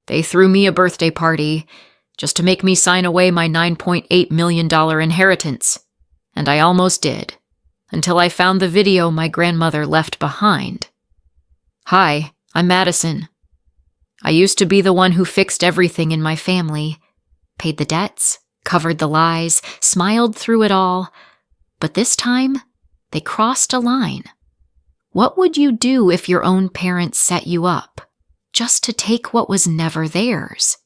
They threw me a birthday party just to make me sign away my $9.8 million inheritance. And I almost did, until I found the video my grandmother left behind. Hi, I'm Madison. I used to be the one who fixed everything in my family, paid the debts, covered the lies, smiled through it all. But this time, they crossed a line. What would you do if your own parents set you up, just to take what was never theirs?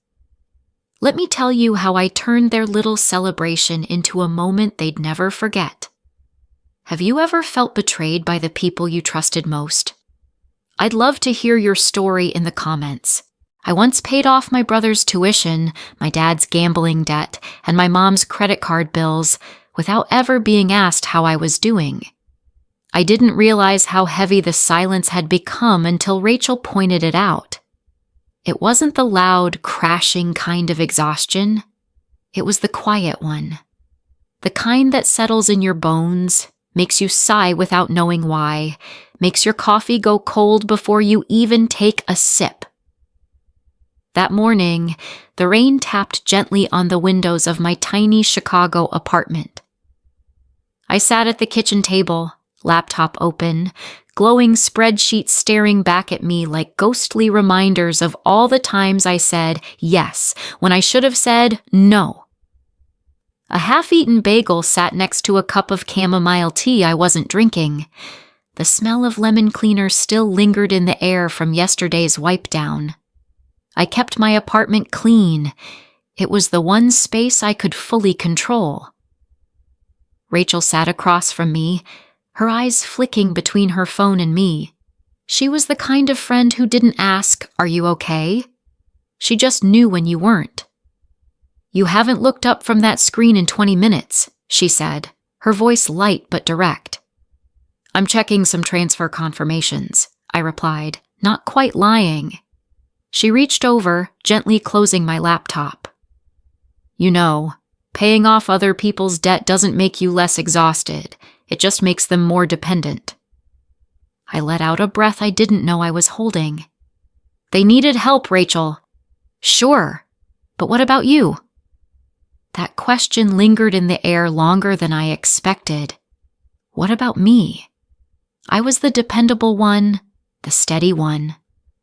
Let me tell you how I turned their little celebration into a moment they'd never forget. Have you ever felt betrayed by the people you trusted most? I'd love to hear your story in the comments. I once paid off my brother's tuition, my dad's gambling debt, and my mom's credit card bills without ever being asked how I was doing. I didn't realize how heavy the silence had become until Rachel pointed it out. It wasn't the loud, crashing kind of exhaustion. It was the quiet one. The kind that settles in your bones, makes you sigh without knowing why, makes your coffee go cold before you even take a sip. That morning, the rain tapped gently on the windows of my tiny Chicago apartment. I sat at the kitchen table, laptop open, glowing spreadsheets staring back at me like ghostly reminders of all the times I said yes when I should have said no. A half-eaten bagel sat next to a cup of chamomile tea I wasn't drinking. The smell of lemon cleaner still lingered in the air from yesterday's wipe down. I kept my apartment clean. It was the one space I could fully control. Rachel sat across from me, her eyes flicking between her phone and me. She was the kind of friend who didn't ask, "Are you okay?" She just knew when you weren't. "You haven't looked up from that screen in 20 minutes, she said, her voice light but direct. "I'm checking some transfer confirmations," I replied, not quite lying. She reached over, gently closing my laptop. "You know, paying off other people's debt doesn't make you less exhausted. It just makes them more dependent." I let out a breath I didn't know I was holding. "They needed help, Rachel." "Sure, but what about you?" That question lingered in the air longer than I expected. What about me? I was the dependable one, the steady one,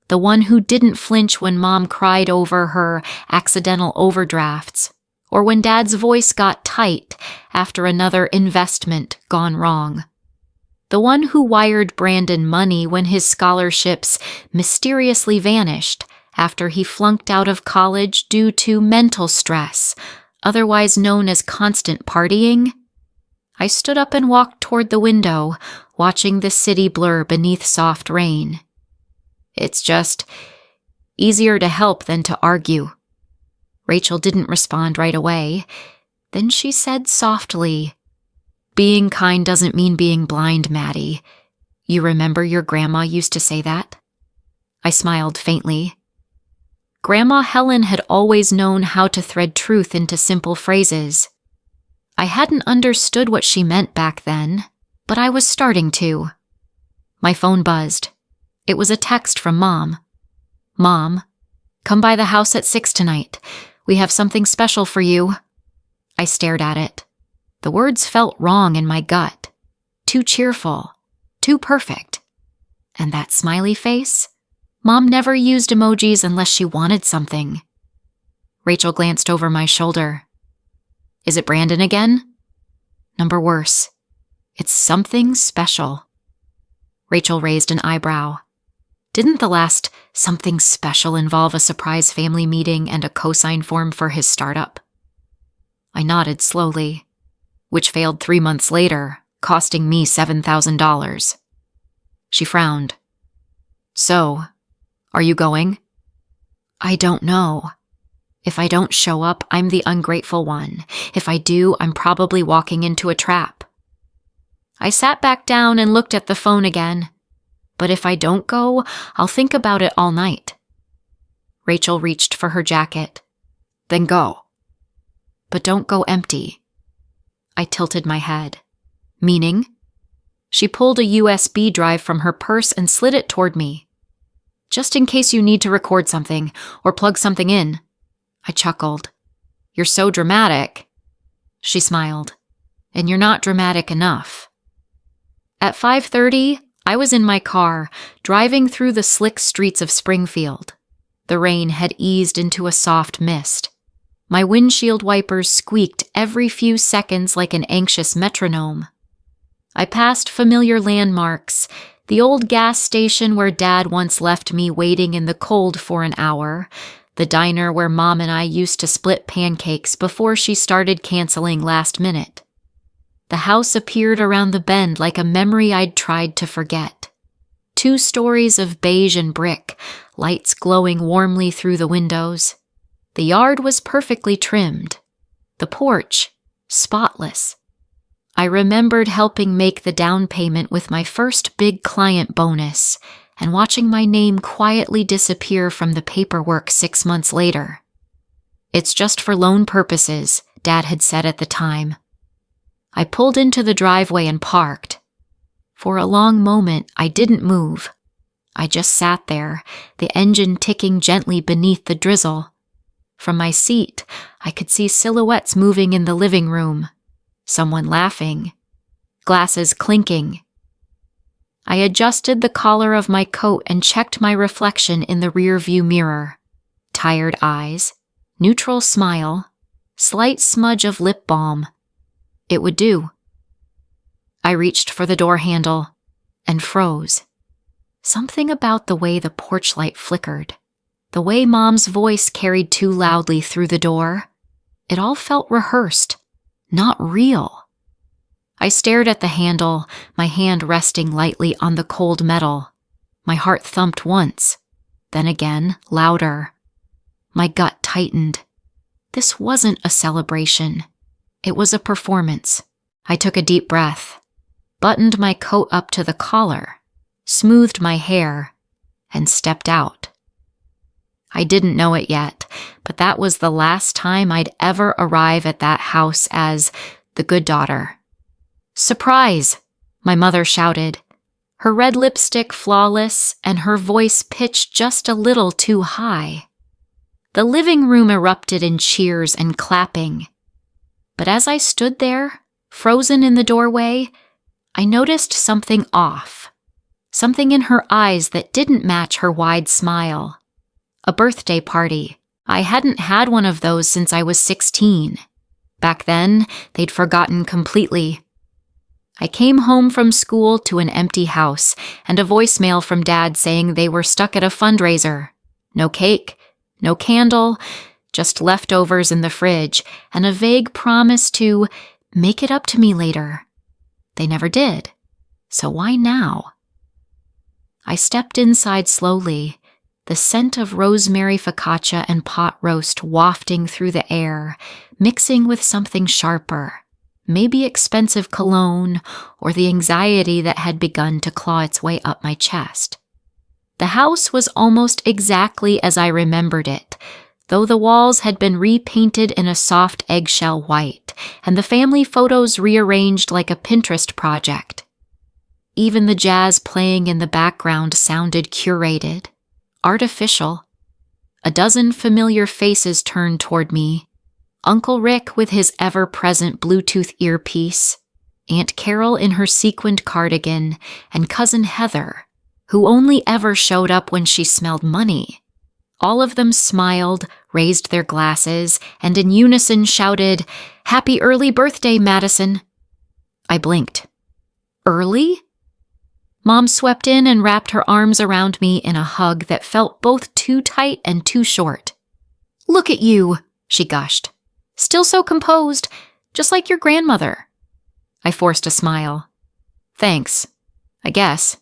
the one who didn't flinch when Mom cried over her accidental overdrafts, or when Dad's voice got tight after another investment gone wrong. The one who wired Brandon money when his scholarships mysteriously vanished after he flunked out of college due to mental stress, otherwise known as constant partying. I stood up and walked toward the window, watching the city blur beneath soft rain. It's just easier to help than to argue. Rachel didn't respond right away. Then she said softly, "Being kind doesn't mean being blind, Maddie. You remember your grandma used to say that?" I smiled faintly. Grandma Helen had always known how to thread truth into simple phrases. I hadn't understood what she meant back then, but I was starting to. My phone buzzed. It was a text from Mom. "Mom, come by the house at 6 tonight. We have something special for you." I stared at it. The words felt wrong in my gut. Too cheerful. Too perfect. And that smiley face? Mom never used emojis unless she wanted something. Rachel glanced over my shoulder. "Is it Brandon again?" "Number worse. It's something special." Rachel raised an eyebrow. Didn't the last something special involve a surprise family meeting and a cosign form for his startup? I nodded slowly, which failed 3 months later, costing me $7,000. She frowned. "So, are you going?" "I don't know. If I don't show up, I'm the ungrateful one. If I do, I'm probably walking into a trap." I sat back down and looked at the phone again. "But if I don't go, I'll think about it all night." Rachel reached for her jacket. "Then go. But don't go empty." I tilted my head. "Meaning?" She pulled a USB drive from her purse and slid it toward me. just in case you need to record something or plug something in." I chuckled. "You're so dramatic." She smiled. "And you're not dramatic enough." At 5:30, I was in my car, driving through the slick streets of Springfield. The rain had eased into a soft mist. My windshield wipers squeaked every few seconds like an anxious metronome. I passed familiar landmarks, the old gas station where Dad once left me waiting in the cold for an hour, the diner where Mom and I used to split pancakes before she started canceling last minute. The house appeared around the bend like a memory I'd tried to forget. 2 stories of beige and brick, lights glowing warmly through the windows. The yard was perfectly trimmed. The porch, spotless. I remembered helping make the down payment with my first big client bonus and watching my name quietly disappear from the paperwork 6 months later. "It's just for loan purposes," Dad had said at the time. I pulled into the driveway and parked. For a long moment, I didn't move. I just sat there, the engine ticking gently beneath the drizzle. From my seat, I could see silhouettes moving in the living room. Someone laughing. Glasses clinking. I adjusted the collar of my coat and checked my reflection in the rear-view mirror. Tired eyes, neutral smile, slight smudge of lip balm. It would do. I reached for the door handle and froze. Something about the way the porch light flickered, the way Mom's voice carried too loudly through the door. It all felt rehearsed, not real. I stared at the handle, my hand resting lightly on the cold metal. My heart thumped once, then again, louder. My gut tightened. This wasn't a celebration. It was a performance. I took a deep breath, buttoned my coat up to the collar, smoothed my hair, and stepped out. I didn't know it yet, but that was the last time I'd ever arrive at that house as the good daughter. "Surprise!" my mother shouted, her red lipstick flawless and her voice pitched just a little too high. The living room erupted in cheers and clapping. But as I stood there, frozen in the doorway, I noticed something off. Something in her eyes that didn't match her wide smile. A birthday party. I hadn't had one of those since I was 16. Back then, they'd forgotten completely. I came home from school to an empty house and a voicemail from Dad saying they were stuck at a fundraiser. No cake, no candle, just leftovers in the fridge and a vague promise to make it up to me later. They never did. So why now? I stepped inside slowly, the scent of rosemary focaccia and pot roast wafting through the air, mixing with something sharper, maybe expensive cologne or the anxiety that had begun to claw its way up my chest. The house was almost exactly as I remembered it, though the walls had been repainted in a soft eggshell white and the family photos rearranged like a Pinterest project. Even the jazz playing in the background sounded curated, artificial. A dozen familiar faces turned toward me. Uncle Rick with his ever-present Bluetooth earpiece, Aunt Carol in her sequined cardigan, and Cousin Heather, who only ever showed up when she smelled money. All of them smiled, raised their glasses, and in unison shouted, "Happy early birthday, Madison." I blinked. Early? Mom swept in and wrapped her arms around me in a hug that felt both too tight and too short. "Look at you," she gushed. "Still so composed, just like your grandmother." I forced a smile. "Thanks, I guess."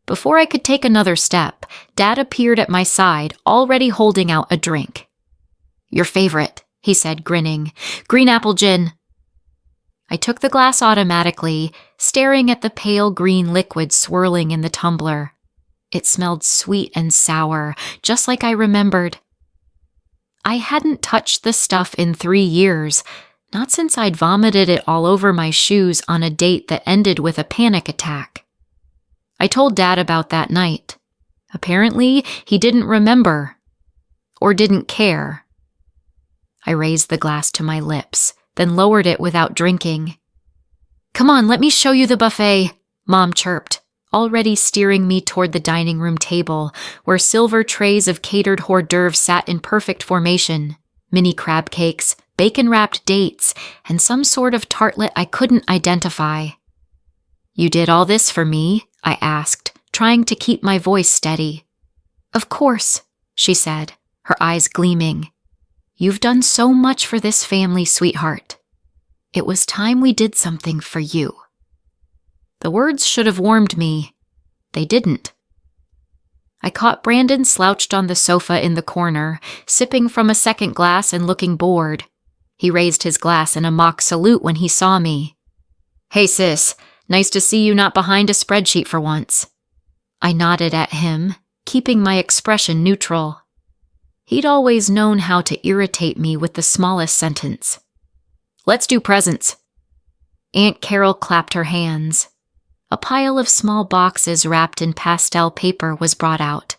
Before I could take another step, Dad appeared at my side, already holding out a drink. "Your favorite," he said, grinning. "Green apple gin." I took the glass automatically, staring at the pale green liquid swirling in the tumbler. It smelled sweet and sour, just like I remembered. I hadn't touched the stuff in 3 years, not since I'd vomited it all over my shoes on a date that ended with a panic attack. I told Dad about that night, Apparently, he didn't remember. Or didn't care. I raised the glass to my lips, then lowered it without drinking. "Come on, let me show you the buffet," Mom chirped, already steering me toward the dining room table, where silver trays of catered hors d'oeuvres sat in perfect formation. Mini crab cakes, bacon-wrapped dates, and some sort of tartlet I couldn't identify. "You did all this for me?" I asked, trying to keep my voice steady. "Of course," she said, her eyes gleaming. "You've done so much for this family, sweetheart. It was time we did something for you." The words should have warmed me. They didn't. I caught Brandon slouched on the sofa in the corner, sipping from a second glass and looking bored. He raised his glass in a mock salute when he saw me. "Hey sis, nice to see you not behind a spreadsheet for once." I nodded at him, keeping my expression neutral. He'd always known how to irritate me with the smallest sentence. "Let's do presents." Aunt Carol clapped her hands. A pile of small boxes wrapped in pastel paper was brought out.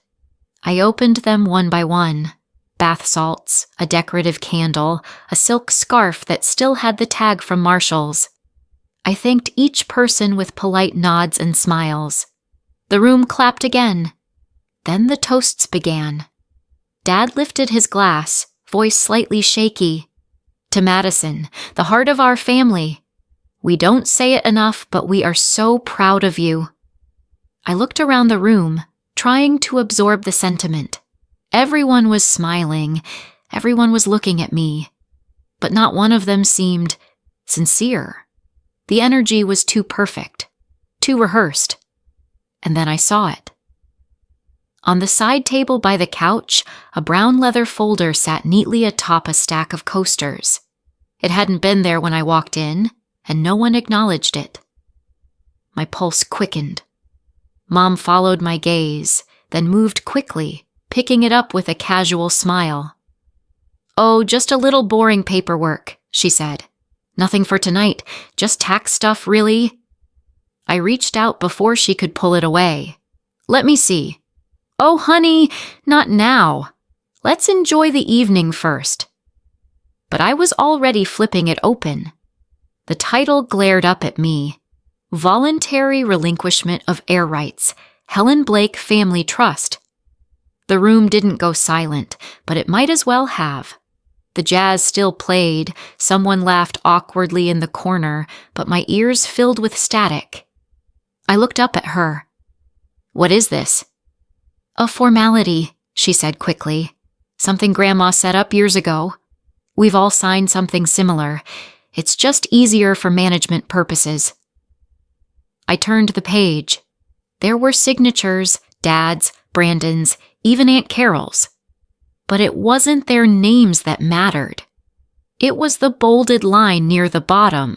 I opened them one by one. Bath salts, a decorative candle, a silk scarf that still had the tag from Marshall's. I thanked each person with polite nods and smiles. The room clapped again. Then the toasts began. Dad lifted his glass, voice slightly shaky. "To Madison, the heart of our family. We don't say it enough, but we are so proud of you." I looked around the room, trying to absorb the sentiment. Everyone was smiling. Everyone was looking at me. But not one of them seemed sincere. The energy was too perfect, too rehearsed. And then I saw it. On the side table by the couch, a brown leather folder sat neatly atop a stack of coasters. It hadn't been there when I walked in, and no one acknowledged it. My pulse quickened. Mom followed my gaze, then moved quickly, picking it up with a casual smile. "Oh, just a little boring paperwork," she said. "Nothing for tonight, just tax stuff, really." I reached out before she could pull it away. "Let me see." "Oh, honey, not now. Let's enjoy the evening first." But I was already flipping it open. The title glared up at me. Voluntary Relinquishment of Heir Rights, Helen Blake Family Trust. The room didn't go silent, but it might as well have. The jazz still played, someone laughed awkwardly in the corner, but my ears filled with static. I looked up at her. "What is this?" "A formality," she said quickly. "Something Grandma set up years ago. We've all signed something similar. It's just easier for management purposes." I turned the page. There were signatures, Dad's, Brandon's, even Aunt Carol's. But it wasn't their names that mattered. It was the bolded line near the bottom.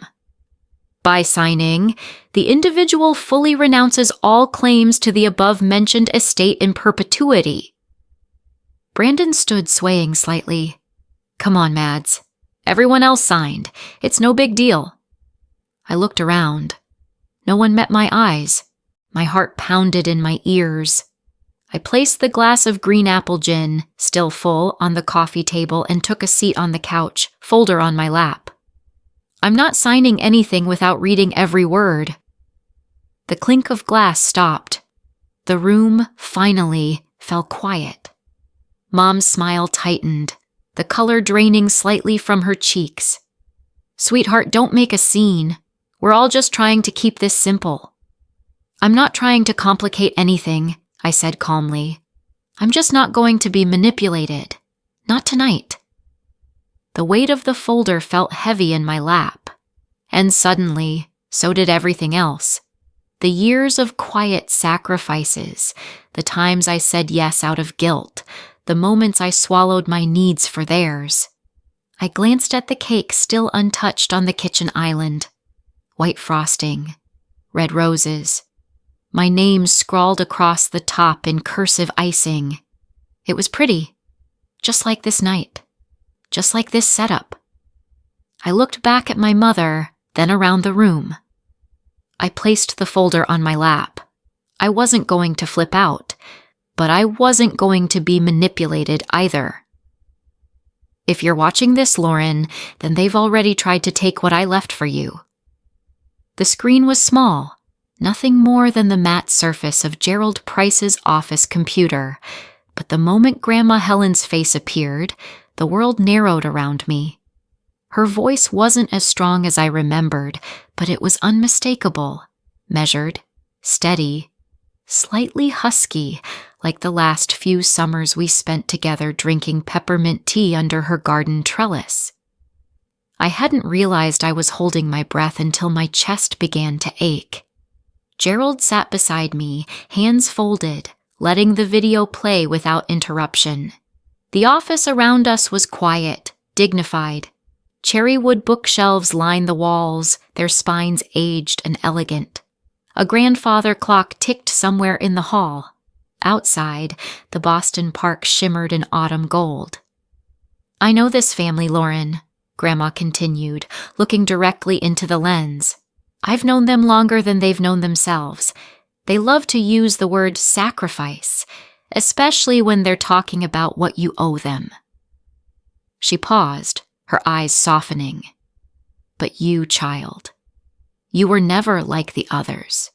"By signing, the individual fully renounces all claims to the above-mentioned estate in perpetuity." Brandon stood swaying slightly. "Come on, Mads. Everyone else signed. It's no big deal." I looked around. No one met my eyes. My heart pounded in my ears. I placed the glass of green apple gin, still full, on the coffee table and took a seat on the couch, folder on my lap. I'm not signing anything without reading every word. The clink of glass stopped. The room, finally, fell quiet. Mom's smile tightened, the color draining slightly from her cheeks. "Sweetheart, don't make a scene. We're all just trying to keep this simple." "I'm not trying to complicate anything," I said calmly. "I'm just not going to be manipulated. Not tonight." The weight of the folder felt heavy in my lap. And suddenly, so did everything else. The years of quiet sacrifices, the times I said yes out of guilt, the moments I swallowed my needs for theirs. I glanced at the cake still untouched on the kitchen island. White frosting, red roses. My name scrawled across the top in cursive icing. It was pretty, just like this night, just like this setup. I looked back at my mother, then around the room. I placed the folder on my lap. I wasn't going to flip out, but I wasn't going to be manipulated either. If you're watching this, Lauren, then they've already tried to take what I left for you. The screen was small, nothing more than the matte surface of Gerald Price's office computer, but the moment Grandma Helen's face appeared, the world narrowed around me. Her voice wasn't as strong as I remembered, but it was unmistakable, measured, steady, slightly husky, like the last few summers we spent together drinking peppermint tea under her garden trellis. I hadn't realized I was holding my breath until my chest began to ache. Gerald sat beside me, hands folded, letting the video play without interruption. The office around us was quiet, dignified. Cherrywood bookshelves lined the walls, their spines aged and elegant. A grandfather clock ticked somewhere in the hall. Outside, the Boston park shimmered in autumn gold. I know this family, Lauren, Grandma continued, looking directly into the lens. I've known them longer than they've known themselves. They love to use the word sacrifice, especially when they're talking about what you owe them. She paused, her eyes softening. But you, child, you were never like the others.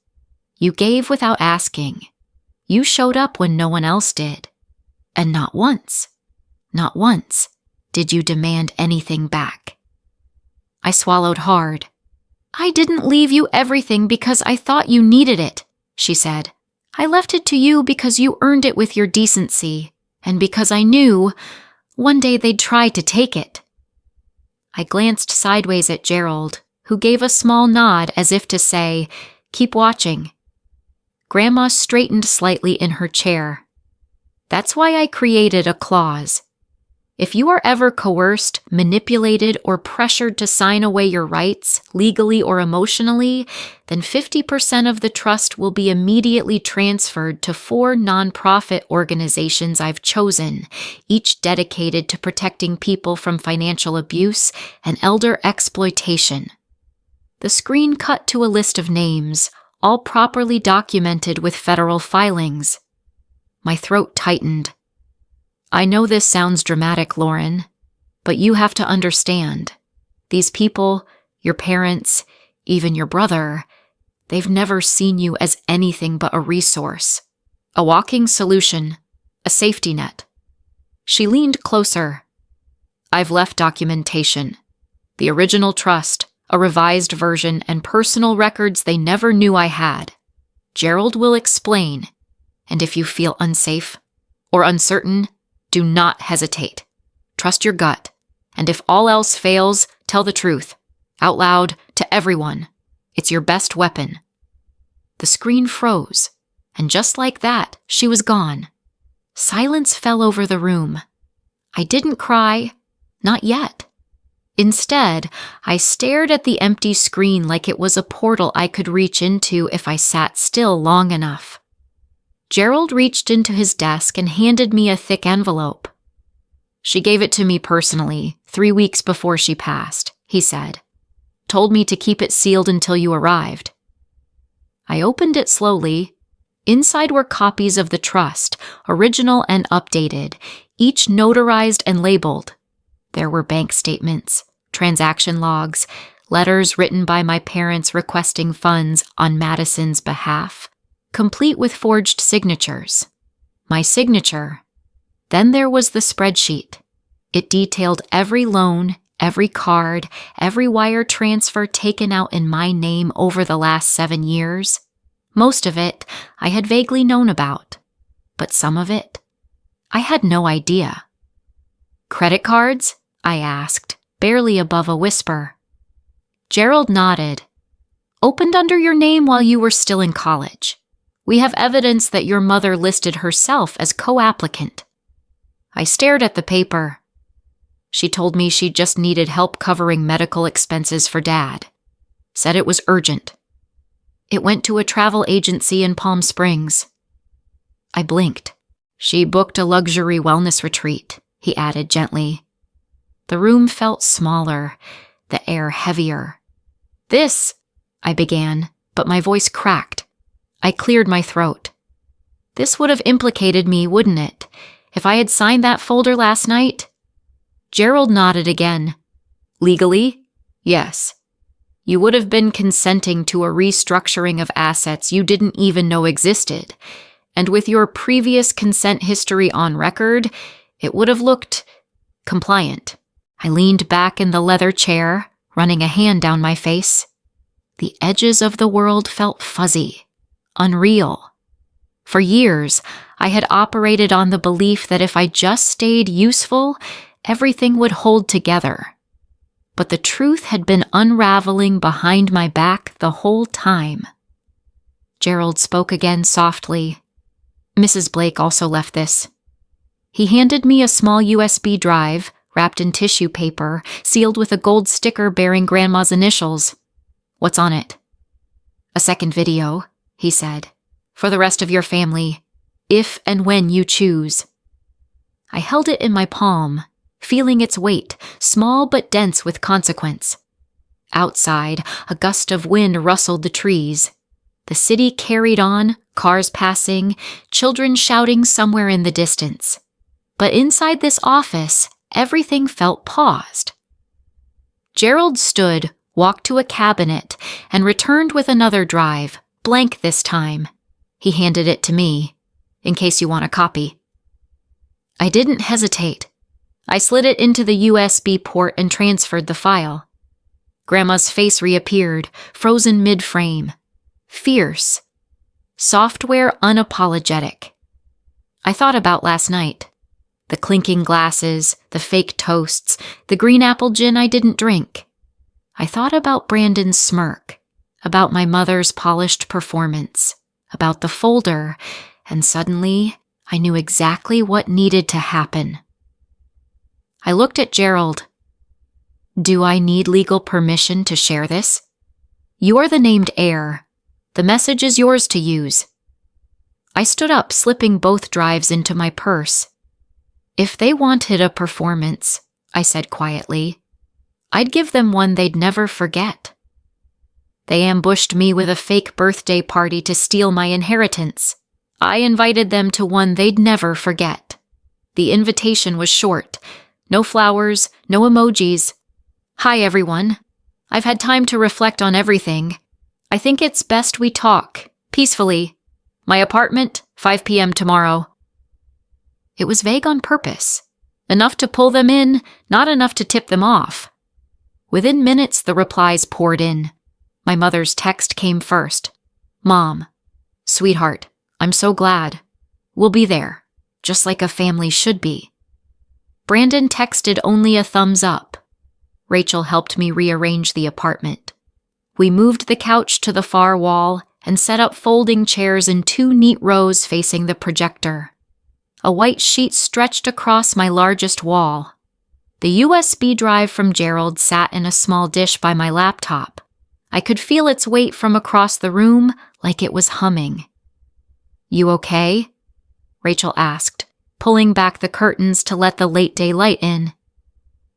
You gave without asking. You showed up when no one else did. And not once did you demand anything back. I swallowed hard. I didn't leave you everything because I thought you needed it, she said. I left it to you because you earned it with your decency, and because I knew one day they'd try to take it. I glanced sideways at Gerald, who gave a small nod as if to say, "Keep watching." Grandma straightened slightly in her chair. That's why I created a clause. If you are ever coerced, manipulated, or pressured to sign away your rights, legally or emotionally, then 50% of the trust will be immediately transferred to 4 nonprofit organizations I've chosen, each dedicated to protecting people from financial abuse and elder exploitation. The screen cut to a list of names, all properly documented with federal filings. My throat tightened. I know this sounds dramatic, Lauren, but you have to understand. These people, your parents, even your brother, they've never seen you as anything but a resource, a walking solution, a safety net. She leaned closer. I've left documentation, the original trust, a revised version, and personal records they never knew I had. Gerald will explain, and if you feel unsafe or uncertain, do not hesitate. Trust your gut, and if all else fails, tell the truth, out loud, to everyone. It's your best weapon. The screen froze, and just like that, she was gone. Silence fell over the room. I didn't cry, not yet. Instead, I stared at the empty screen like it was a portal I could reach into if I sat still long enough. Gerald reached into his desk and handed me a thick envelope. She gave it to me personally, 3 weeks before she passed, he said. Told me to keep it sealed until you arrived. I opened it slowly. Inside were copies of the trust, original and updated, each notarized and labeled. There were bank statements, transaction logs, letters written by my parents requesting funds on Madison's behalf, complete with forged signatures. My signature. Then there was the spreadsheet. It detailed every loan, every card, every wire transfer taken out in my name over the last 7 years. Most of it I had vaguely known about, but some of it I had no idea. Credit cards? I asked, barely above a whisper. Gerald nodded. Opened under your name while you were still in college. We have evidence that your mother listed herself as co-applicant. I stared at the paper. She told me she just needed help covering medical expenses for Dad. Said it was urgent. It went to a travel agency in Palm Springs. I blinked. She booked a luxury wellness retreat, he added gently. The room felt smaller, the air heavier. I began, but my voice cracked. I cleared my throat. This would have implicated me, wouldn't it, if I had signed that folder last night? Gerald nodded again. Legally, yes. You would have been consenting to a restructuring of assets you didn't even know existed, and with your previous consent history on record, it would have looked compliant. I leaned back in the leather chair, running a hand down my face. The edges of the world felt fuzzy, unreal. For years, I had operated on the belief that if I just stayed useful, everything would hold together. But the truth had been unraveling behind my back the whole time. Gerald spoke again softly. Mrs. Blake also left this. He handed me a small USB drive, wrapped in tissue paper, sealed with a gold sticker bearing Grandma's initials. What's on it? A second video, he said. For the rest of your family, if and when you choose. I held it in my palm, feeling its weight, small but dense with consequence. Outside, a gust of wind rustled the trees. The city carried on, cars passing, children shouting somewhere in the distance. But inside this office, everything felt paused. Gerald stood, walked to a cabinet, and returned with another drive, blank this time. He handed it to me, in case you want a copy. I didn't hesitate. I slid it into the USB port and transferred the file. Grandma's face reappeared, frozen mid-frame. Fierce. Software unapologetic. I thought about last night. The clinking glasses, the fake toasts, the green apple gin I didn't drink. I thought about Brandon's smirk, about my mother's polished performance, about the folder, and suddenly I knew exactly what needed to happen. I looked at Gerald. Do I need legal permission to share this? You are the named heir. The message is yours to use. I stood up, slipping both drives into my purse. If they wanted a performance, I said quietly, I'd give them one they'd never forget. They ambushed me with a fake birthday party to steal my inheritance. I invited them to one they'd never forget. The invitation was short. No flowers, no emojis. Hi, everyone. I've had time to reflect on everything. I think it's best we talk, peacefully. My apartment, 5 p.m. tomorrow. It was vague on purpose. Enough to pull them in, not enough to tip them off. Within minutes, the replies poured in. My mother's text came first. Mom, sweetheart, I'm so glad. We'll be there, just like a family should be. Brandon texted only a thumbs up. Rachel helped me rearrange the apartment. We moved the couch to the far wall and set up folding chairs in 2 neat rows facing the projector. A white sheet stretched across my largest wall. The USB drive from Gerald sat in a small dish by my laptop. I could feel its weight from across the room like it was humming. You okay? Rachel asked, pulling back the curtains to let the late day light in.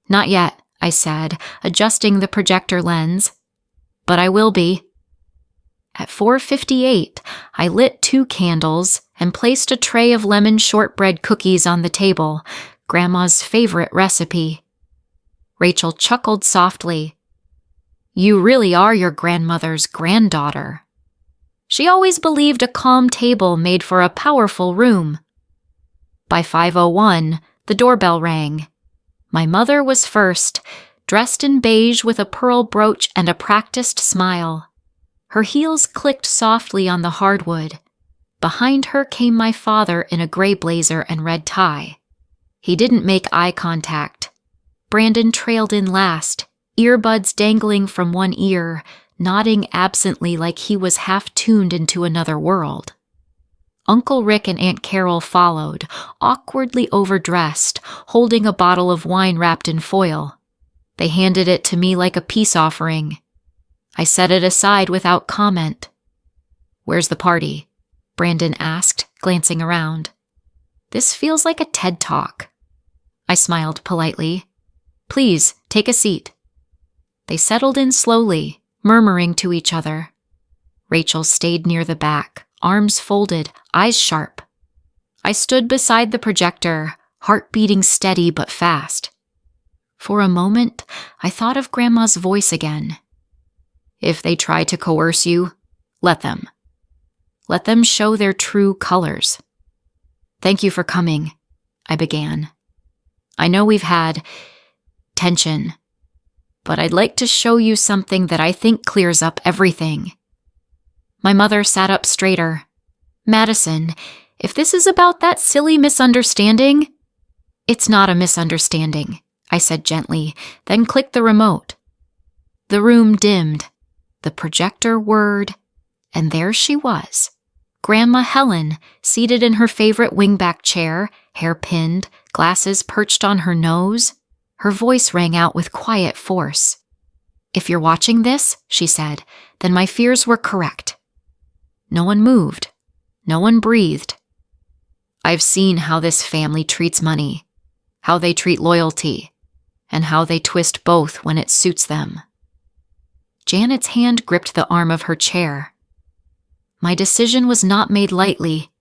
Not yet, I said, adjusting the projector lens. But I will be. At 4:58, I lit 2 candles and placed a tray of lemon shortbread cookies on the table, Grandma's favorite recipe. Rachel chuckled softly. You really are your grandmother's granddaughter. She always believed a calm table made for a powerful room. By 5:01, the doorbell rang. My mother was first, dressed in beige with a pearl brooch and a practiced smile. Her heels clicked softly on the hardwood. Behind her came my father in a gray blazer and red tie. He didn't make eye contact. Brandon trailed in last, earbuds dangling from one ear, nodding absently like he was half-tuned into another world. Uncle Rick and Aunt Carol followed, awkwardly overdressed, holding a bottle of wine wrapped in foil. They handed it to me like a peace offering. I set it aside without comment. Where's the party? Brandon asked, glancing around. This feels like a TED Talk. I smiled politely. Please, take a seat. They settled in slowly, murmuring to each other. Rachel stayed near the back, arms folded, eyes sharp. I stood beside the projector, heart beating steady but fast. For a moment, I thought of Grandma's voice again. If they try to coerce you, let them. Let them show their true colors. Thank you for coming, I began. I know we've had tension, but I'd like to show you something that I think clears up everything. My mother sat up straighter. Madison, if this is about that silly misunderstanding, it's not a misunderstanding, I said gently, then clicked the remote. The room dimmed, the projector whirred, and there she was, Grandma Helen, seated in her favorite wingback chair, hair pinned, glasses perched on her nose. Her voice rang out with quiet force. If you're watching this, she said, then my fears were correct. No one moved. No one breathed. I've seen how this family treats money, how they treat loyalty, and how they twist both when it suits them. Janet's hand gripped the arm of her chair. My decision was not made lightly,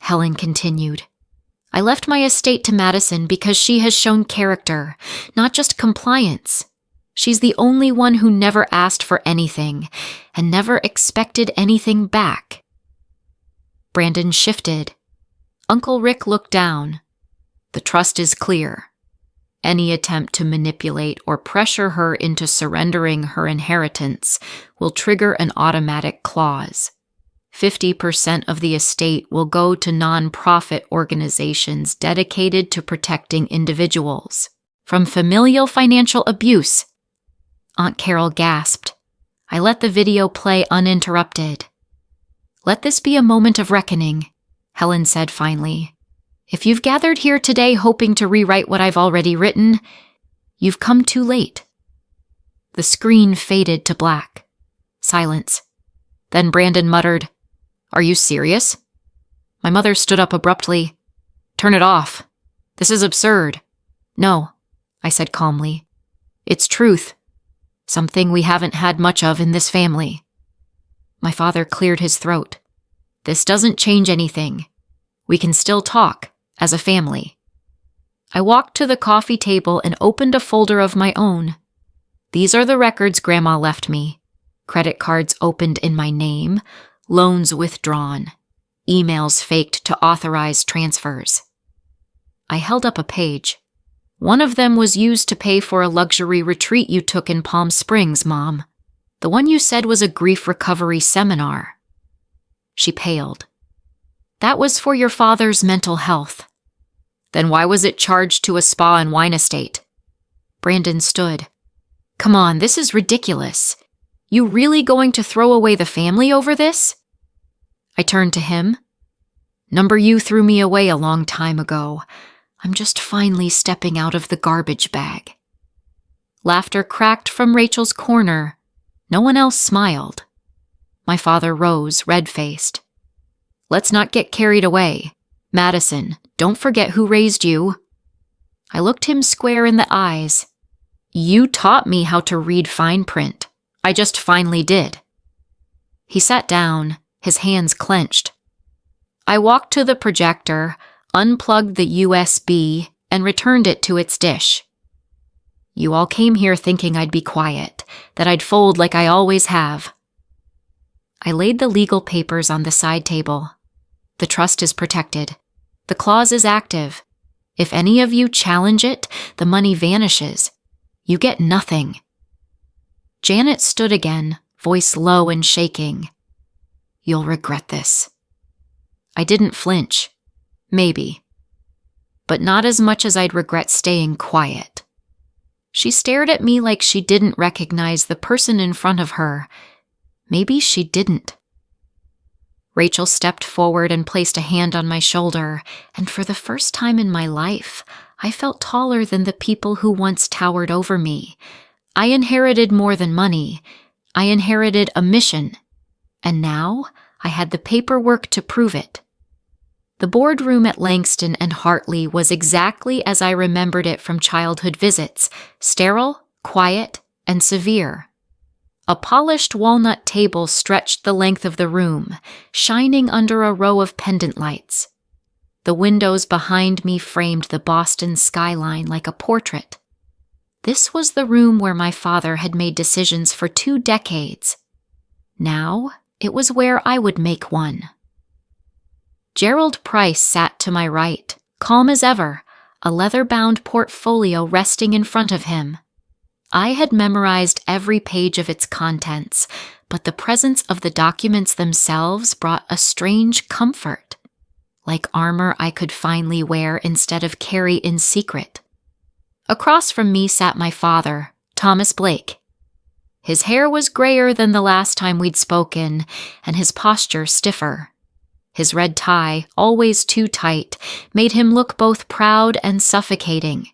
Helen continued. I left my estate to Madison because she has shown character, not just compliance. She's the only one who never asked for anything and never expected anything back. Brandon shifted. Uncle Rick looked down. The trust is clear. Any attempt to manipulate or pressure her into surrendering her inheritance will trigger an automatic clause. 50% of the estate will go to non-profit organizations dedicated to protecting individuals from familial financial abuse. Aunt Carol gasped. I let the video play uninterrupted. Let this be a moment of reckoning, Helen said finally. If you've gathered here today hoping to rewrite what I've already written, you've come too late. The screen faded to black. Silence. Then Brandon muttered, Are you serious? My mother stood up abruptly. Turn it off. This is absurd. No, I said calmly. It's truth. Something we haven't had much of in this family. My father cleared his throat. This doesn't change anything. We can still talk, as a family. I walked to the coffee table and opened a folder of my own. These are the records Grandma left me. Credit cards opened in my name, loans withdrawn, emails faked to authorize transfers. I held up a page. One of them was used to pay for a luxury retreat you took in Palm Springs, Mom. The one you said was a grief recovery seminar. She paled. That was for your father's mental health. Then why was it charged to a spa and wine estate? Brandon stood. Come on, this is ridiculous. You really going to throw away the family over this? I turned to him. Number you threw me away a long time ago. I'm just finally stepping out of the garbage bag. Laughter cracked from Rachel's corner. No one else smiled. My father rose, red-faced. Let's not get carried away. Madison, don't forget who raised you. I looked him square in the eyes. You taught me how to read fine print. I just finally did. He sat down, his hands clenched. I walked to the projector, unplugged the USB, and returned it to its dish. You all came here thinking I'd be quiet, that I'd fold like I always have. I laid the legal papers on the side table. The trust is protected. The clause is active. If any of you challenge it, the money vanishes. You get nothing. Janet stood again, voice low and shaking. You'll regret this. I didn't flinch. Maybe. But not as much as I'd regret staying quiet. She stared at me like she didn't recognize the person in front of her. Maybe she didn't. Rachel stepped forward and placed a hand on my shoulder, and for the first time in my life, I felt taller than the people who once towered over me. I inherited more than money. I inherited a mission. And now, I had the paperwork to prove it. The boardroom at Langston and Hartley was exactly as I remembered it from childhood visits, sterile, quiet, and severe. A polished walnut table stretched the length of the room, shining under a row of pendant lights. The windows behind me framed the Boston skyline like a portrait. This was the room where my father had made decisions for 2 decades. Now, it was where I would make one. Gerald Price sat to my right, calm as ever, a leather-bound portfolio resting in front of him. I had memorized every page of its contents, but the presence of the documents themselves brought a strange comfort, like armor I could finally wear instead of carry in secret. Across from me sat my father, Thomas Blake. His hair was grayer than the last time we'd spoken, and his posture stiffer. His red tie, always too tight, made him look both proud and suffocating.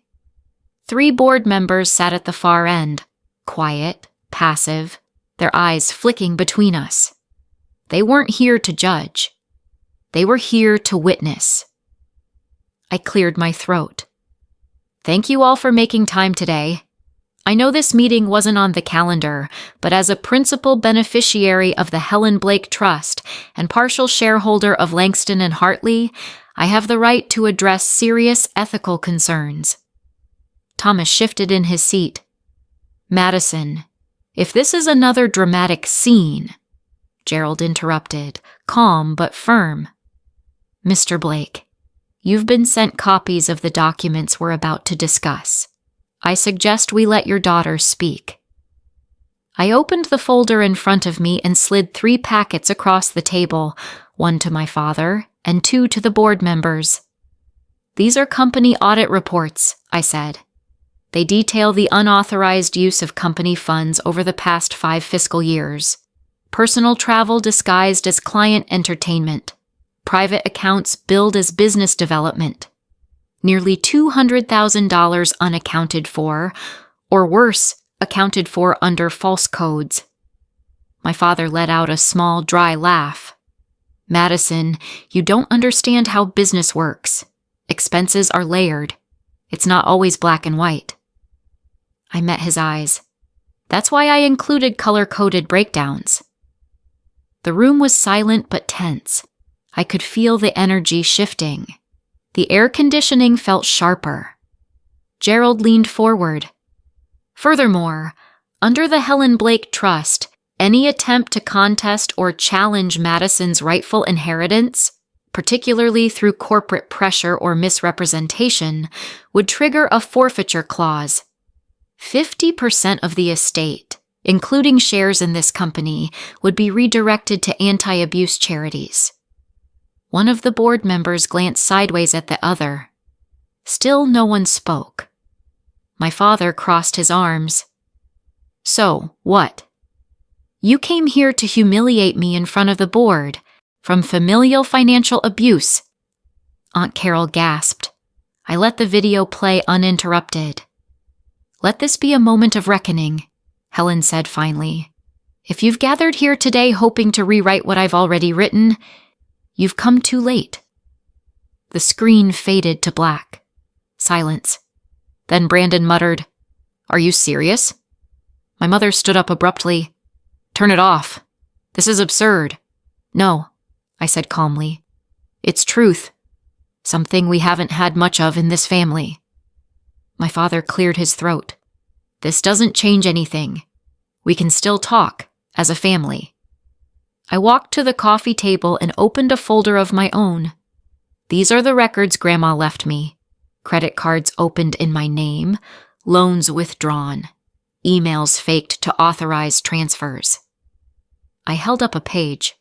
3 board members sat at the far end, quiet, passive, their eyes flicking between us. They weren't here to judge. They were here to witness. I cleared my throat. Thank you all for making time today. I know this meeting wasn't on the calendar, but as a principal beneficiary of the Helen Blake Trust and partial shareholder of Langston and Hartley, I have the right to address serious ethical concerns. Thomas shifted in his seat. Madison, if this is another dramatic scene, Gerald interrupted, calm but firm. Mr. Blake, you've been sent copies of the documents we're about to discuss. I suggest we let your daughter speak. I opened the folder in front of me and slid 3 packets across the table, 1 to my father and 2 to the board members. These are company audit reports, I said. They detail the unauthorized use of company funds over the past 5 fiscal years. Personal travel disguised as client entertainment. Private accounts billed as business development. Nearly $200,000 unaccounted for, or worse, accounted for under false codes. My father let out a small, dry laugh. Madison, you don't understand how business works. Expenses are layered. It's not always black and white. I met his eyes. That's why I included color-coded breakdowns. The room was silent but tense. I could feel the energy shifting. The air conditioning felt sharper. Gerald leaned forward. Furthermore, under the Helen Blake Trust, any attempt to contest or challenge Madison's rightful inheritance, particularly through corporate pressure or misrepresentation, would trigger a forfeiture clause. 50% of the estate, including shares in this company, would be redirected to anti-abuse charities. One of the board members glanced sideways at the other. Still no one spoke. My father crossed his arms. So, what? You came here to humiliate me in front of the board, from familial financial abuse. Aunt Carol gasped. I let the video play uninterrupted. Let this be a moment of reckoning, Helen said finally. If you've gathered here today hoping to rewrite what I've already written, you've come too late. The screen faded to black. Silence. Then Brandon muttered, Are you serious? My mother stood up abruptly. Turn it off. This is absurd. No, I said calmly. It's truth. Something we haven't had much of in this family. My father cleared his throat. This doesn't change anything. We can still talk, as a family. I walked to the coffee table and opened a folder of my own. These are the records Grandma left me. Credit cards opened in my name, loans withdrawn, emails faked to authorize transfers. I held up a page.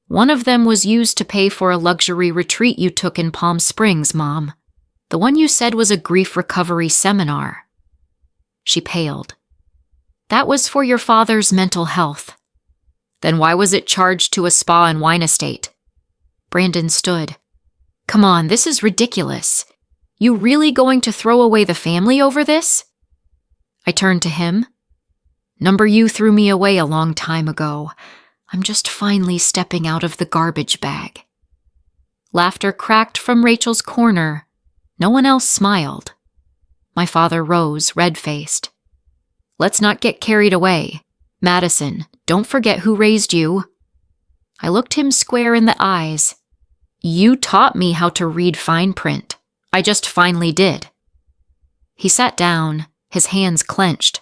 One of them was used to pay for a luxury retreat you took in Palm Springs, Mom. The one you said was a grief recovery seminar. She paled. That was for your father's mental health. Then why was it charged to a spa and wine estate? Brandon stood. Come on, this is ridiculous. You really going to throw away the family over this? I turned to him. Number you threw me away a long time ago. I'm just finally stepping out of the garbage bag. Laughter cracked from Rachel's corner. No one else smiled. My father rose, red-faced. Let's not get carried away. Madison, don't forget who raised you. I looked him square in the eyes. You taught me how to read fine print. I just finally did. He sat down, his hands clenched.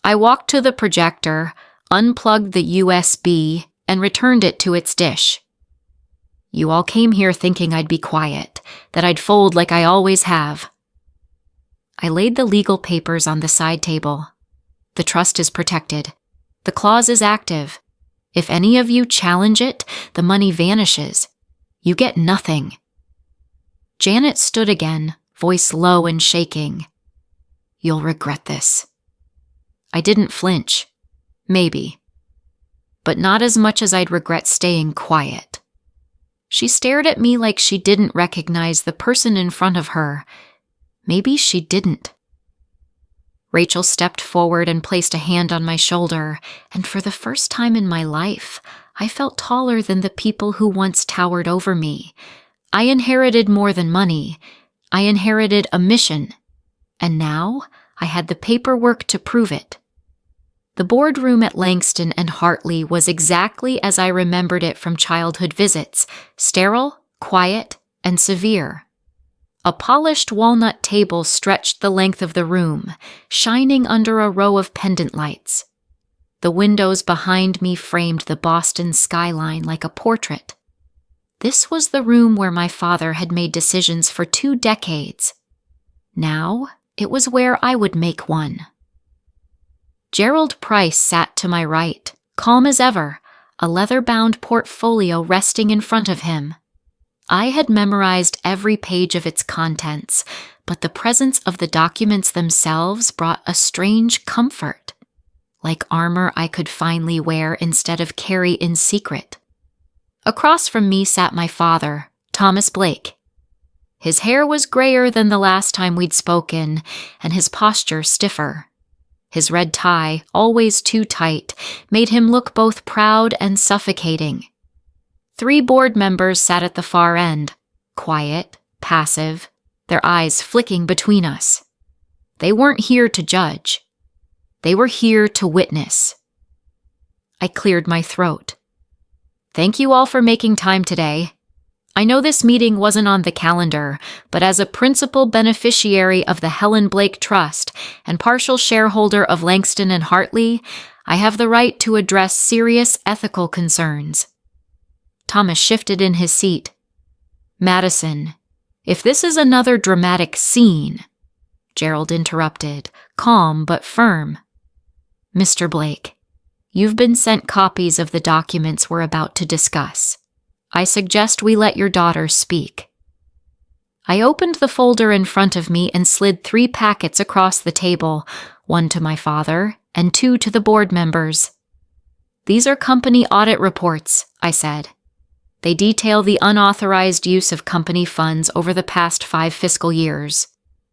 I walked to the projector, unplugged the USB, and returned it to its dish. You all came here thinking I'd be quiet, that I'd fold like I always have. I laid the legal papers on the side table. The trust is protected. The clause is active. If any of you challenge it, the money vanishes. You get nothing. Janet stood again, voice low and shaking. You'll regret this. I didn't flinch. Maybe. But not as much as I'd regret staying quiet. She stared at me like she didn't recognize the person in front of her. Maybe she didn't. Rachel stepped forward and placed a hand on my shoulder, and for the first time in my life, I felt taller than the people who once towered over me. I inherited more than money. I inherited a mission. And now I had the paperwork to prove it. The boardroom at Langston and Hartley was exactly as I remembered it from childhood visits, sterile, quiet, and severe. A polished walnut table stretched the length of the room, shining under a row of pendant lights. The windows behind me framed the Boston skyline like a portrait. This was the room where my father had made decisions for 2 decades. Now, it was where I would make one. Gerald Price sat to my right, calm as ever, a leather-bound portfolio resting in front of him. I had memorized every page of its contents, but the presence of the documents themselves brought a strange comfort, like armor I could finally wear instead of carry in secret. Across from me sat my father, Thomas Blake. His hair was grayer than the last time we'd spoken, and his posture stiffer. His red tie, always too tight, made him look both proud and suffocating. 3 board members sat at the far end, quiet, passive, their eyes flicking between us. They weren't here to judge. They were here to witness. I cleared my throat. Thank you all for making time today. I know this meeting wasn't on the calendar, but as a principal beneficiary of the Helen Blake Trust and partial shareholder of Langston and Hartley, I have the right to address serious ethical concerns. Thomas shifted in his seat. Madison, if this is another dramatic scene, Gerald interrupted, calm but firm. Mr. Blake, you've been sent copies of the documents we're about to discuss. I suggest we let your daughter speak. I opened the folder in front of me and slid 3 packets across the table, 1 to my father and 2 to the board members. These are company audit reports, I said. They detail the unauthorized use of company funds over the past 5 fiscal years.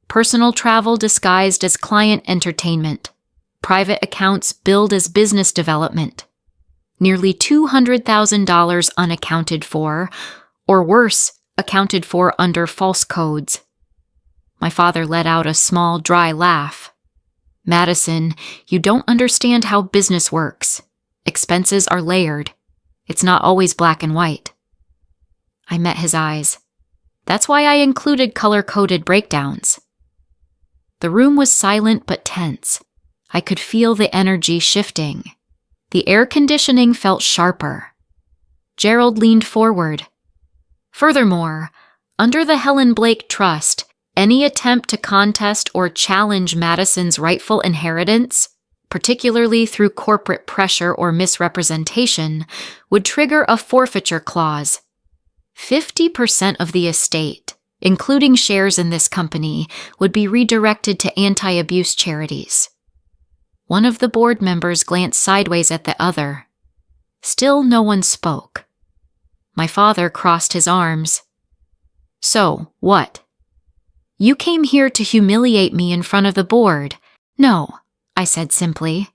Personal travel disguised as client entertainment. Private accounts billed as business development. Nearly $200,000 unaccounted for, or worse, accounted for under false codes. My father let out a small, dry laugh. Madison, you don't understand how business works. Expenses are layered. It's not always black and white. I met his eyes. That's why I included color-coded breakdowns. The room was silent but tense. I could feel the energy shifting. The air conditioning felt sharper. Gerald leaned forward. Furthermore, under the Helen Blake Trust, any attempt to contest or challenge Madison's rightful inheritance, particularly through corporate pressure or misrepresentation, would trigger a forfeiture clause. 50% of the estate, including shares in this company, would be redirected to anti-abuse charities. One of the board members glanced sideways at the other. Still no one spoke. My father crossed his arms. So, what? You came here to humiliate me in front of the board. No, I said simply.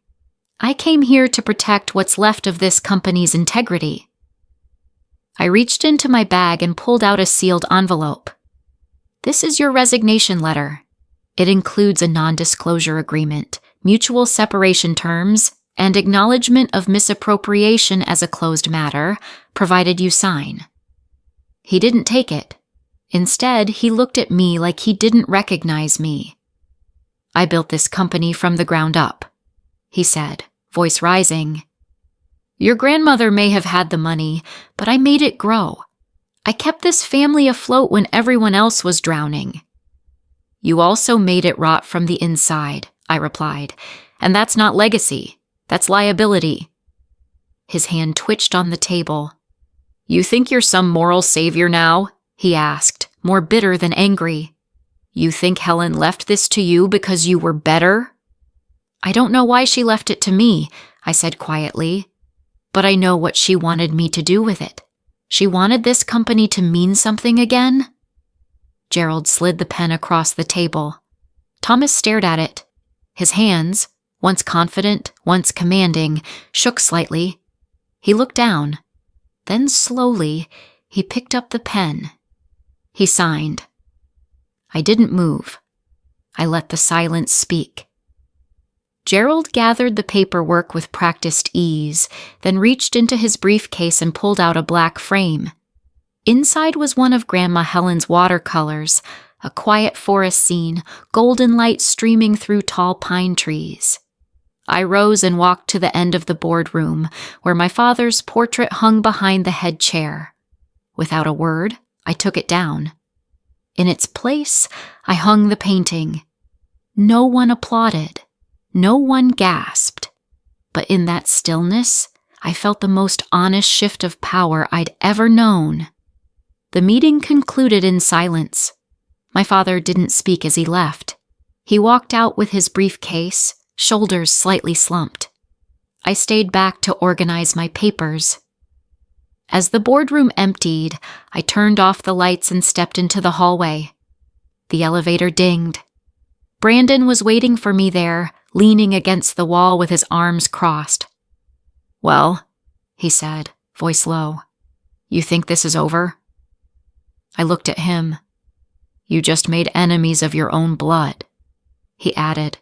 I came here to protect what's left of this company's integrity. I reached into my bag and pulled out a sealed envelope. This is your resignation letter. It includes a non-disclosure agreement, mutual separation terms, and acknowledgement of misappropriation as a closed matter, provided you sign. He didn't take it. Instead, he looked at me like he didn't recognize me. "I built this company from the ground up," he said, voice rising. "Your grandmother may have had the money, but I made it grow. I kept this family afloat when everyone else was drowning." "You also made it rot from the inside," I replied, "and that's not legacy. That's liability." His hand twitched on the table. "You think you're some moral savior now?" he asked, more bitter than angry. "You think Helen left this to you because you were better?" "I don't know why she left it to me," I said quietly, "but I know what she wanted me to do with it. She wanted this company to mean something again." Gerald slid the pen across the table. Thomas stared at it. His hands, once confident, once commanding, shook slightly. He looked down. Then slowly, he picked up the pen. He signed. I didn't move. I let the silence speak. Gerald gathered the paperwork with practiced ease, then reached into his briefcase and pulled out a black frame. Inside was one of Grandma Helen's watercolors, a quiet forest scene, golden light streaming through tall pine trees. I rose and walked to the end of the boardroom, where my father's portrait hung behind the head chair. Without a word, I took it down. In its place, I hung the painting. No one applauded. No one gasped. But in that stillness, I felt the most honest shift of power I'd ever known. The meeting concluded in silence. My father didn't speak as he left. He walked out with his briefcase, shoulders slightly slumped. I stayed back to organize my papers. As the boardroom emptied, I turned off the lights and stepped into the hallway. The elevator dinged. Brandon was waiting for me there, leaning against the wall with his arms crossed. "Well," he said, voice low, "you think this is over?" I looked at him. "You just made enemies of your own blood," he added.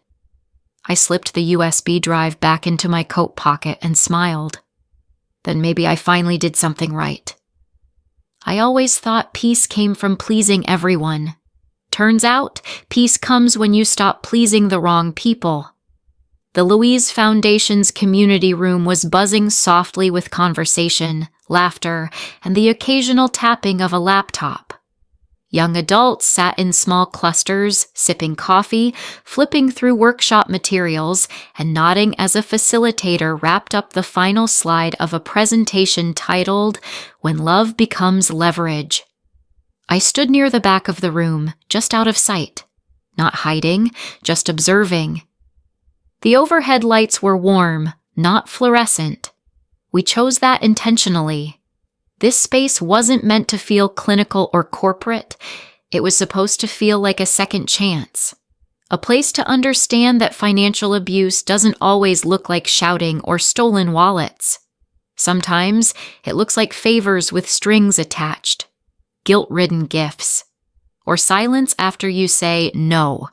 I slipped the USB drive back into my coat pocket and smiled. Then maybe I finally did something right. I always thought peace came from pleasing everyone. Turns out, peace comes when you stop pleasing the wrong people. The Louise Foundation's community room was buzzing softly with conversation, laughter, and the occasional tapping of a laptop. Young adults sat in small clusters, sipping coffee, flipping through workshop materials, and nodding as a facilitator wrapped up the final slide of a presentation titled, "When Love Becomes Leverage." I stood near the back of the room, just out of sight. Not hiding, just observing. The overhead lights were warm, not fluorescent. We chose that intentionally. This space wasn't meant to feel clinical or corporate. It was supposed to feel like a second chance. A place to understand that financial abuse doesn't always look like shouting or stolen wallets. Sometimes it looks like favors with strings attached, guilt-ridden gifts, or silence after you say no.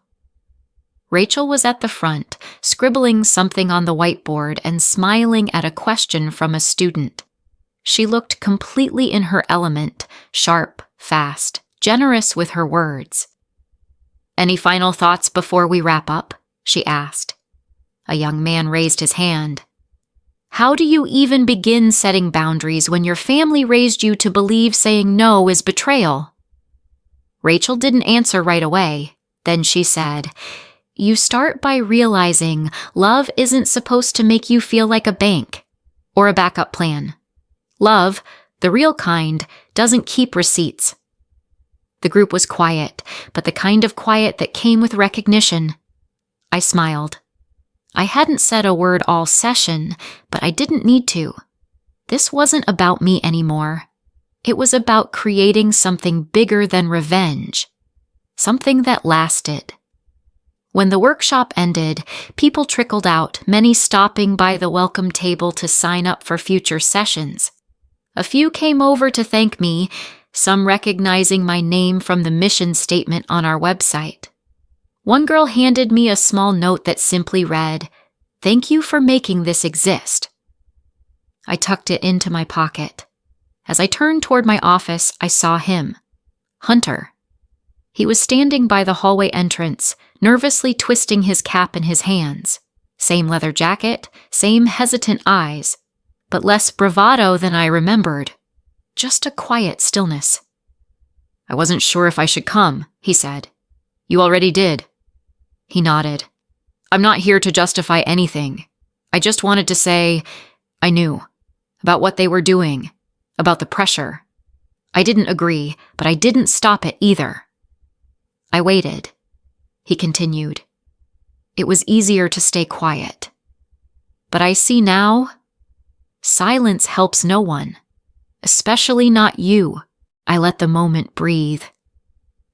Rachel was at the front, scribbling something on the whiteboard and smiling at a question from a student. She looked completely in her element, sharp, fast, generous with her words. "Any final thoughts before we wrap up?" she asked. A young man raised his hand. "How do you even begin setting boundaries when your family raised you to believe saying no is betrayal?" Rachel didn't answer right away. Then she said, "You start by realizing love isn't supposed to make you feel like a bank or a backup plan. Love, the real kind, doesn't keep receipts." The group was quiet, but the kind of quiet that came with recognition. I smiled. I hadn't said a word all session, but I didn't need to. This wasn't about me anymore. It was about creating something bigger than revenge. Something that lasted. When the workshop ended, people trickled out, many stopping by the welcome table to sign up for future sessions. A few came over to thank me, some recognizing my name from the mission statement on our website. One girl handed me a small note that simply read, "Thank you for making this exist." I tucked it into my pocket. As I turned toward my office, I saw him. Hunter. He was standing by the hallway entrance, nervously twisting his cap in his hands. Same leather jacket, same hesitant eyes, but less bravado than I remembered. Just a quiet stillness. "I wasn't sure if I should come," he said. "You already did." He nodded. "I'm not here to justify anything. I just wanted to say I knew. About what they were doing. About the pressure. I didn't agree, but I didn't stop it either." I waited. He continued. "It was easier to stay quiet. But I see now, silence helps no one. Especially not you." I let the moment breathe.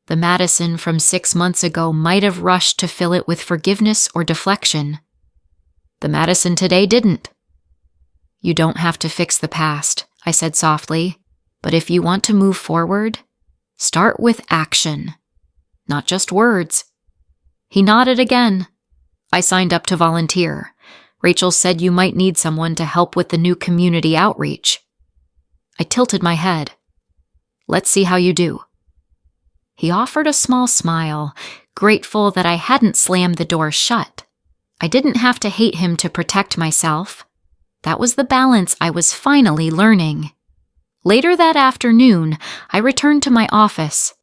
The Madison from 6 months ago might have rushed to fill it with forgiveness or deflection. The Madison today didn't. "You don't have to fix the past," I said softly, "but if you want to move forward, start with action, not just words." He nodded again. "I signed up to volunteer. Rachel said you might need someone to help with the new community outreach." I tilted my head. "Let's see how you do." He offered a small smile, grateful that I hadn't slammed the door shut. I didn't have to hate him to protect myself. That was the balance I was finally learning. Later that afternoon, I returned to my office.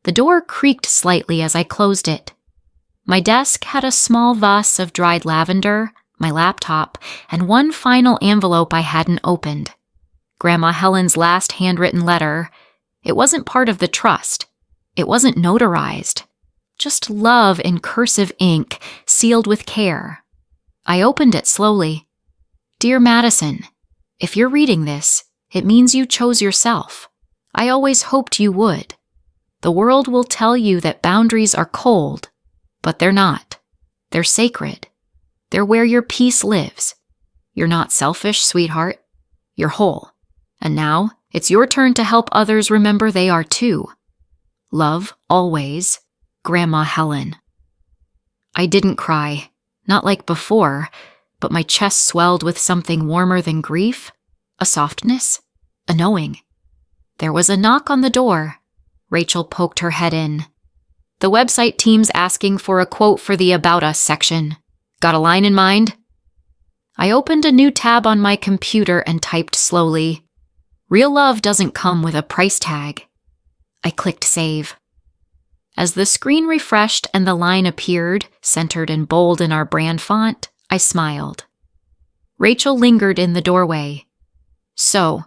The door creaked slightly as I closed it. My desk had a small vase of dried lavender, my laptop, and one final envelope I hadn't opened. Grandma Helen's last handwritten letter. It wasn't part of the trust. It wasn't notarized. Just love in cursive ink, sealed with care. I opened it slowly. "Dear Madison, if you're reading this, it means you chose yourself. I always hoped you would. The world will tell you that boundaries are cold, but they're not. They're sacred. They're where your peace lives. You're not selfish, sweetheart. You're whole. And now, it's your turn to help others remember they are too. Love, always, Grandma Helen." I didn't cry, not like before, but my chest swelled with something warmer than grief, a softness, a knowing. There was a knock on the door. Rachel poked her head in. "The website team's asking for a quote for the About Us section. Got a line in mind?" I opened a new tab on my computer and typed slowly. "Real love doesn't come with a price tag." I clicked save. As the screen refreshed and the line appeared, centered and bold in our brand font, I smiled. Rachel lingered in the doorway. "So,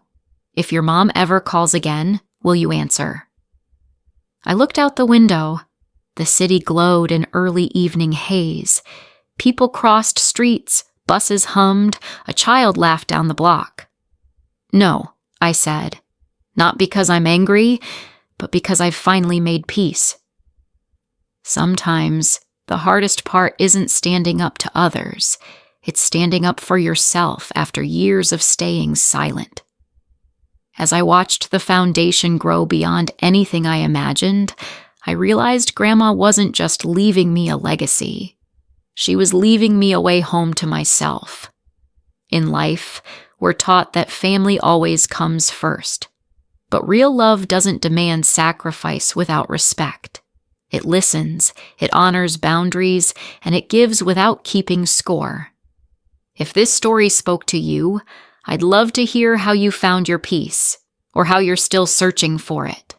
if your mom ever calls again, will you answer?" I looked out the window. The city glowed in early evening haze. People crossed streets, buses hummed, a child laughed down the block. "No," I said. "Not because I'm angry, but because I've finally made peace." Sometimes the hardest part isn't standing up to others. It's standing up for yourself after years of staying silent. As I watched the foundation grow beyond anything I imagined, I realized Grandma wasn't just leaving me a legacy. She was leaving me a way home to myself. In life, we're taught that family always comes first. But real love doesn't demand sacrifice without respect. It listens, it honors boundaries, and it gives without keeping score. If this story spoke to you, I'd love to hear how you found your peace, or how you're still searching for it.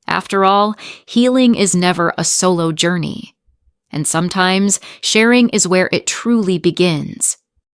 After all, healing is never a solo journey. And sometimes, sharing is where it truly begins.